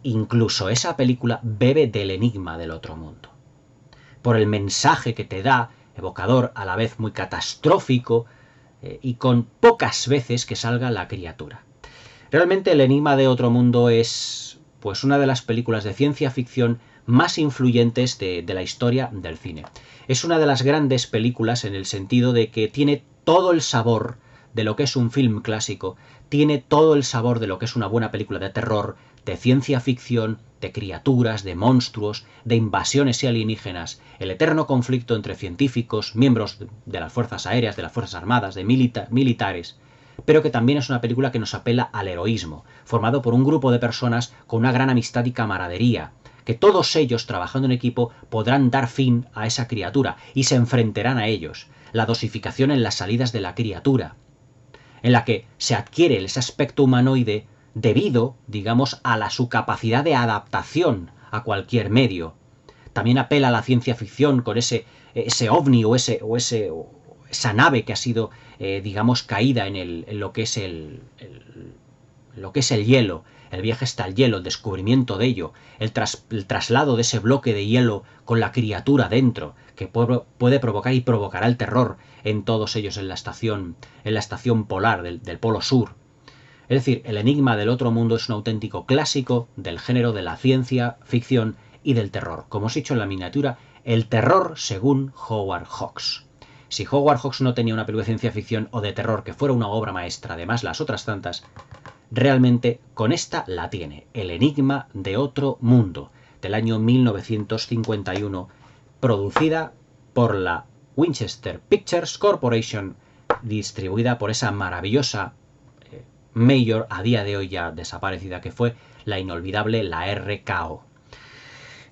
Incluso esa película bebe del enigma del otro mundo, por el mensaje que te da, evocador, a la vez muy catastrófico, y con pocas veces que salga la criatura. Realmente El enigma de otro mundo es pues una de las películas de ciencia ficción más influyentes de la historia del cine. Es una de las grandes películas en el sentido de que tiene todo el sabor de lo que es un film clásico, tiene todo el sabor de lo que es una buena película de terror, de ciencia ficción, de criaturas, de monstruos, de invasiones y alienígenas, el eterno conflicto entre científicos, miembros de las fuerzas aéreas, de las fuerzas armadas, de militares, pero que también es una película que nos apela al heroísmo, formado por un grupo de personas con una gran amistad y camaradería, que todos ellos, trabajando en equipo, podrán dar fin a esa criatura y se enfrentarán a ellos. La dosificación en las salidas de la criatura, en la que se adquiere ese aspecto humanoide debido, digamos, a su capacidad de adaptación a cualquier medio. También apela a la ciencia ficción con ese ovni o esa nave que ha sido, digamos, caída en lo que es lo que es el hielo, el viaje hasta el hielo, el descubrimiento de ello, el traslado de ese bloque de hielo con la criatura dentro, que puede provocar y provocará el terror en todos ellos en la estación polar del Polo Sur. Es decir, El enigma del otro mundo es un auténtico clásico del género de la ciencia ficción y del terror. Como os he dicho en la miniatura, el terror según Howard Hawks. Si Howard Hawks no tenía una película de ciencia ficción o de terror que fuera una obra maestra, además las otras tantas, realmente con esta la tiene. El enigma de otro mundo, del año 1951, producida por la Winchester Pictures Corporation, distribuida por esa maravillosa Major, a día de hoy ya desaparecida, que fue la inolvidable la RKO.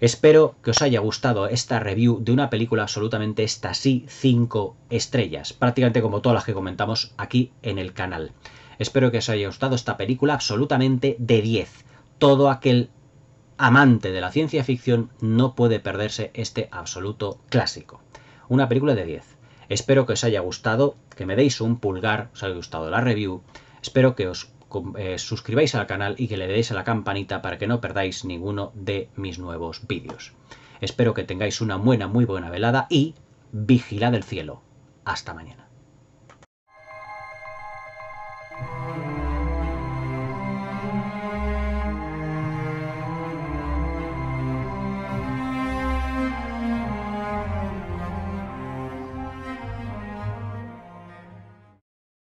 Espero que os haya gustado esta review de una película absolutamente, esta sí, 5 estrellas, prácticamente como todas las que comentamos aquí en el canal. Espero que os haya gustado esta película absolutamente de 10. Todo aquel amante de la ciencia ficción no puede perderse este absoluto clásico. Una película de 10. Espero que os haya gustado, que me deis un pulgar, os haya gustado la review. Espero que os suscribáis al canal y que le deis a la campanita para que no perdáis ninguno de mis nuevos vídeos. Espero que tengáis una muy buena velada y vigilad el cielo. Hasta mañana.